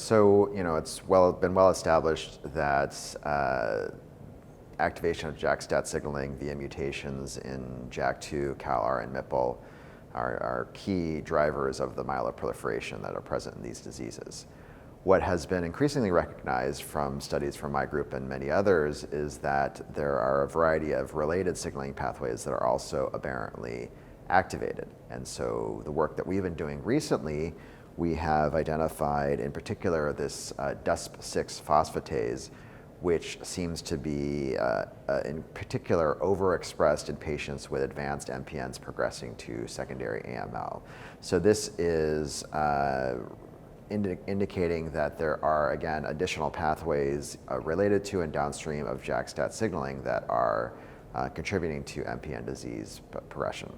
So, it's been well established that activation of JAK-STAT signaling via mutations in JAK2, CALR, and MPL are key drivers of the myeloproliferation that are present in these diseases. What has been increasingly recognized from studies from my group and many others is that there are a variety of related signaling pathways that are also aberrantly activated. And so the work that we've been doing recently, we have identified in particular this DUSP6 phosphatase, which seems to be in particular overexpressed in patients with advanced MPNs progressing to secondary AML. So this is indicating that there are, again, additional pathways related to and downstream of JAK-STAT signaling that are contributing to MPN disease progression.